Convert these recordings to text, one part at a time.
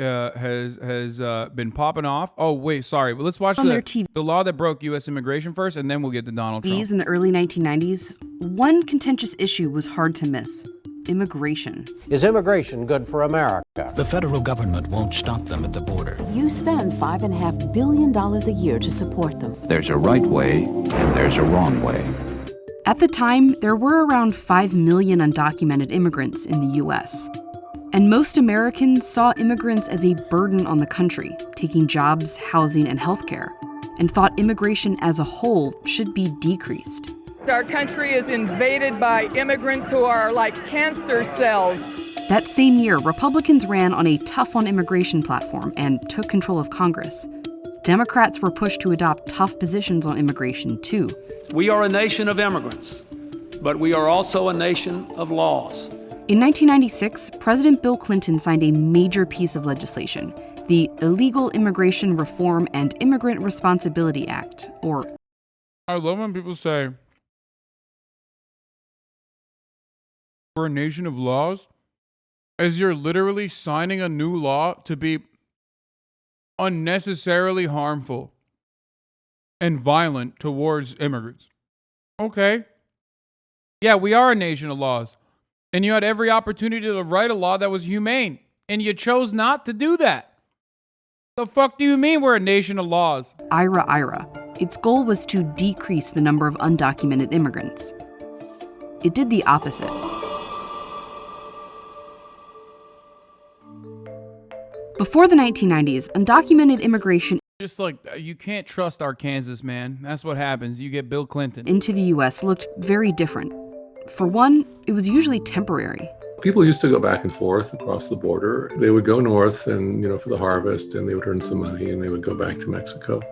has been popping off. Oh wait, sorry, but let's watch the law that broke U.S. immigration first, and then we'll get to Donald Trump. In the early 1990s, one contentious issue was hard to miss: immigration. Is immigration good for America? The federal government won't stop them at the border. You spend $5.5 billion a year to support them. There's a right way and there's a wrong way. At the time, there were around 5 million undocumented immigrants in the U.S. And most Americans saw immigrants as a burden on the country, taking jobs, housing, and healthcare, and thought immigration as a whole should be decreased. Our country is invaded by immigrants who are like cancer cells. That same year, Republicans ran on a tough on immigration platform and took control of Congress. Democrats were pushed to adopt tough positions on immigration, too. We are a nation of immigrants, but we are also a nation of laws. In 1996, President Bill Clinton signed a major piece of legislation, the Illegal Immigration Reform and Immigrant Responsibility Act, or... I love when people say, we're a nation of laws, as you're literally signing a new law to be unnecessarily harmful and violent towards immigrants. Okay. Yeah, we are a nation of laws. And you had every opportunity to write a law that was humane. And you chose not to do that. The fuck do you mean we're a nation of laws? IRA. Its goal was to decrease the number of undocumented immigrants. It did the opposite. Before the 1990s, undocumented immigration just like, you can't trust Arkansas, man. That's what happens. You get Bill Clinton. Into the U.S. looked very different. For one, it was usually temporary. People used to go back and forth across the border. They would go north and, for the harvest, and they would earn some money, and they would go back to Mexico.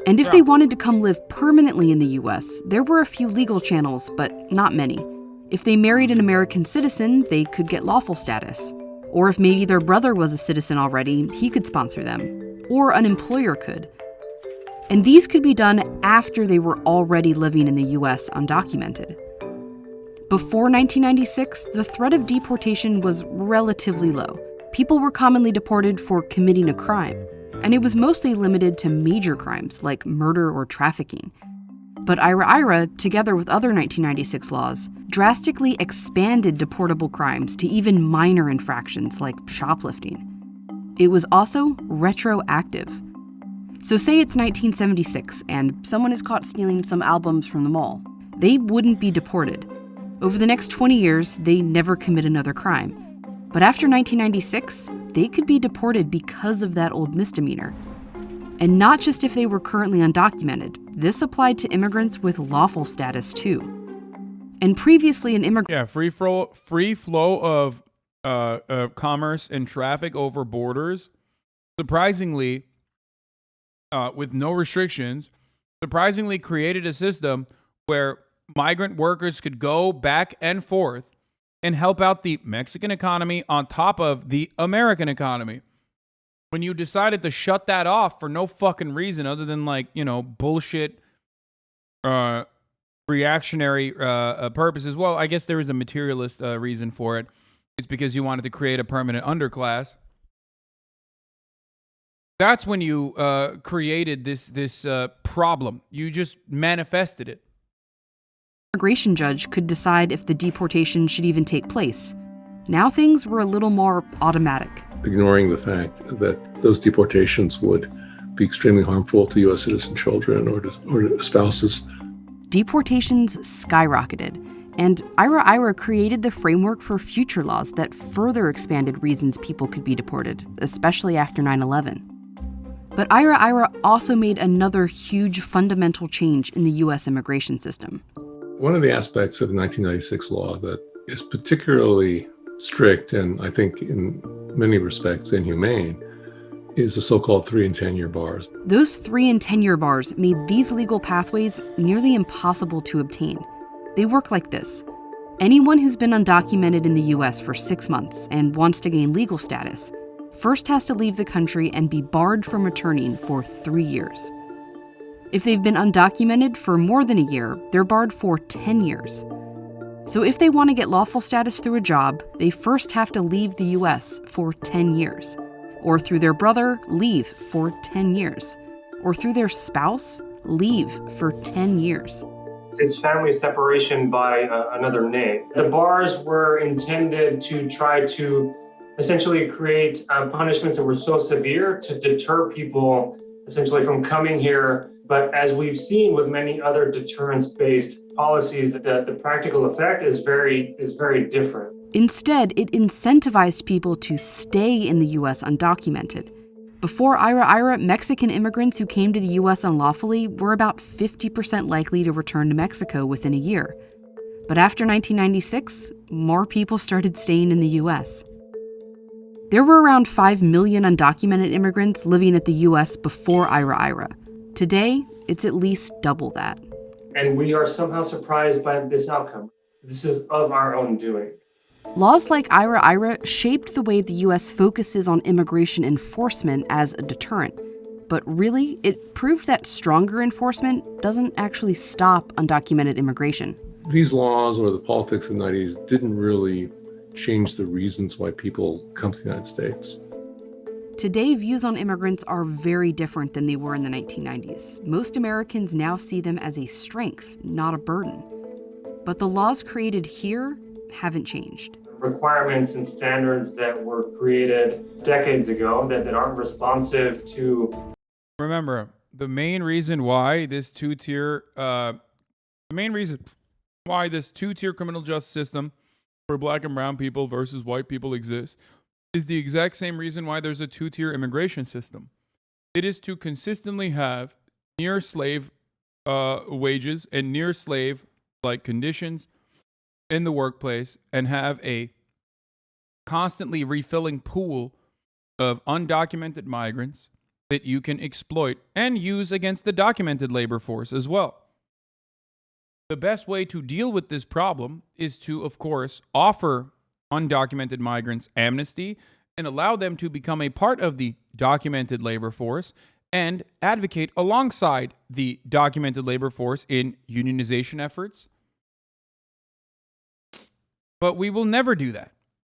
And if they wanted to come live permanently in the U.S., there were a few legal channels, but not many. If they married an American citizen, they could get lawful status. Or if maybe their brother was a citizen already, he could sponsor them. Or an employer could. And these could be done after they were already living in the U.S. undocumented. Before 1996, the threat of deportation was relatively low. People were commonly deported for committing a crime, and it was mostly limited to major crimes like murder or trafficking. But IRA, together with other 1996 laws, drastically expanded deportable crimes to even minor infractions like shoplifting. It was also retroactive. So say it's 1976 and someone is caught stealing some albums from the mall. They wouldn't be deported. Over the next 20 years, they never commit another crime. But after 1996, they could be deported because of that old misdemeanor. And not just if they were currently undocumented. This applied to immigrants with lawful status, too. And previously an immigrant... Yeah, free flow of commerce and traffic over borders, surprisingly, with no restrictions, surprisingly created a system where migrant workers could go back and forth and help out the Mexican economy on top of the American economy. When you decided to shut that off for no fucking reason other than bullshit reactionary purposes, well, I guess there is a materialist reason for it. It's because you wanted to create a permanent underclass. That's when you created this problem. You just manifested it. Immigration judge could decide if the deportation should even take place. Now things were a little more automatic. Ignoring the fact that those deportations would be extremely harmful to U.S. citizen children or to spouses. Deportations skyrocketed, and IRA created the framework for future laws that further expanded reasons people could be deported, especially after 9/11. But IRA also made another huge fundamental change in the U.S. immigration system. One of the aspects of the 1996 law that is particularly strict and I think in many respects inhumane is the so-called 3 and 10-year bars. Those 3 and 10-year bars made these legal pathways nearly impossible to obtain. They work like this. Anyone who's been undocumented in the U.S. for 6 months and wants to gain legal status first has to leave the country and be barred from returning for 3 years. If they've been undocumented for more than a year, they're barred for 10 years. So if they want to get lawful status through a job, they first have to leave the U.S. for 10 years. or through their brother, leave for 10 years, or through their spouse, leave for 10 years. It's family separation by another name. The bars were intended to try to essentially create punishments that were so severe to deter people essentially from coming here. But as we've seen with many other deterrence-based policies, the practical effect is very different. Instead, it incentivized people to stay in the U.S. undocumented. Before IRA, Mexican immigrants who came to the U.S. unlawfully were about 50% likely to return to Mexico within a year. But after 1996, more people started staying in the U.S. There were around 5 million undocumented immigrants living at the U.S. before IRA. Today, it's at least double that. And we are somehow surprised by this outcome. This is of our own doing. Laws like IRA shaped the way the U.S. focuses on immigration enforcement as a deterrent. But really, it proved that stronger enforcement doesn't actually stop undocumented immigration. These laws or the politics of the 90s didn't really change the reasons why people come to the United States. Today, views on immigrants are very different than they were in the 1990s. Most Americans now see them as a strength, not a burden. But the laws created here haven't changed. Requirements and standards that were created decades ago that aren't responsive to... Remember, the main reason why this two-tier criminal justice system for black and brown people versus white people exists is the exact same reason why there's a two-tier immigration system. It is to consistently have near slave wages and near slave like conditions in the workplace and have a constantly refilling pool of undocumented migrants that you can exploit and use against the documented labor force as well. The best way to deal with this problem is to, of course, offer undocumented migrants amnesty and allow them to become a part of the documented labor force and advocate alongside the documented labor force in unionization efforts. But we will never do that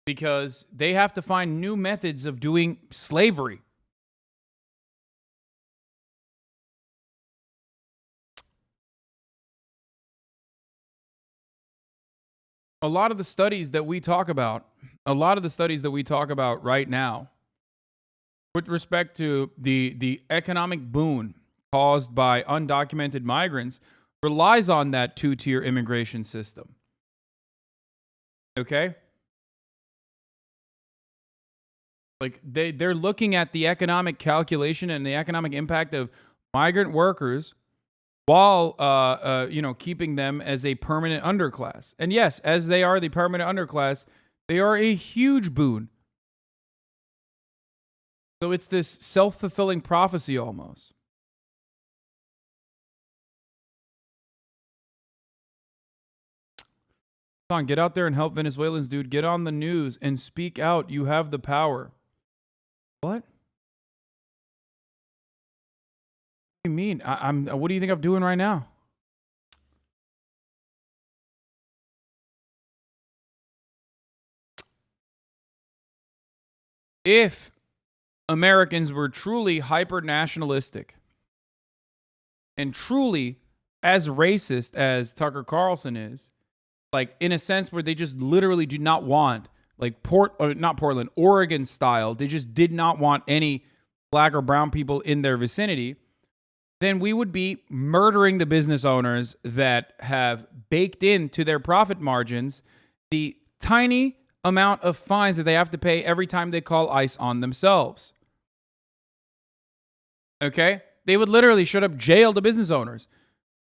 because they have to find new methods of doing slavery. A lot of the studies that we talk about right now with respect to the economic boon caused by undocumented migrants relies on that two-tier immigration system. Okay? Like they're looking at the economic calculation and the economic impact of migrant workers while keeping them as a permanent underclass. And yes, as they are the permanent underclass, they are a huge boon. So it's this self-fulfilling prophecy almost. Come on, get out there and help Venezuelans, dude. Get on the news and speak out. You have the power. What? What do you mean? What do you think I'm doing right now? If Americans were truly hyper-nationalistic and truly as racist as Tucker Carlson is, like in a sense where they just literally do not want, like Oregon style, they just did not want any black or brown people in their vicinity, then we would be murdering the business owners that have baked into their profit margins the tiny amount of fines that they have to pay every time they call ICE on themselves. Okay? They would literally straight up jail the business owners,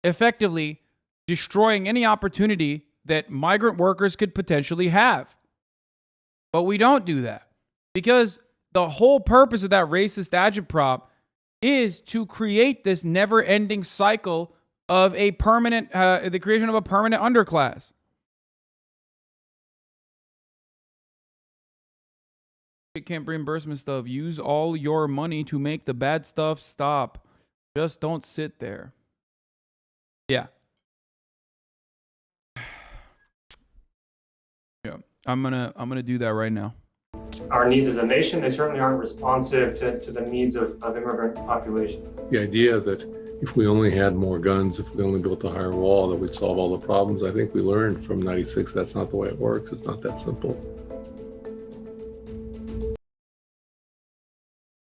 effectively destroying any opportunity that migrant workers could potentially have. But we don't do that because the whole purpose of that racist agitprop is to create this never-ending cycle of the creation of a permanent underclass. Camp reimbursement stuff. Use all your money to make the bad stuff stop. Just don't sit there. Yeah. Yeah. I'm gonna do that right now. our needs as a nation. They certainly aren't responsive to the needs of immigrant populations. The idea that if we only had more guns, if we only built a higher wall, that we'd solve all the problems, I think we learned from '96 that's not the way it works. It's not that simple.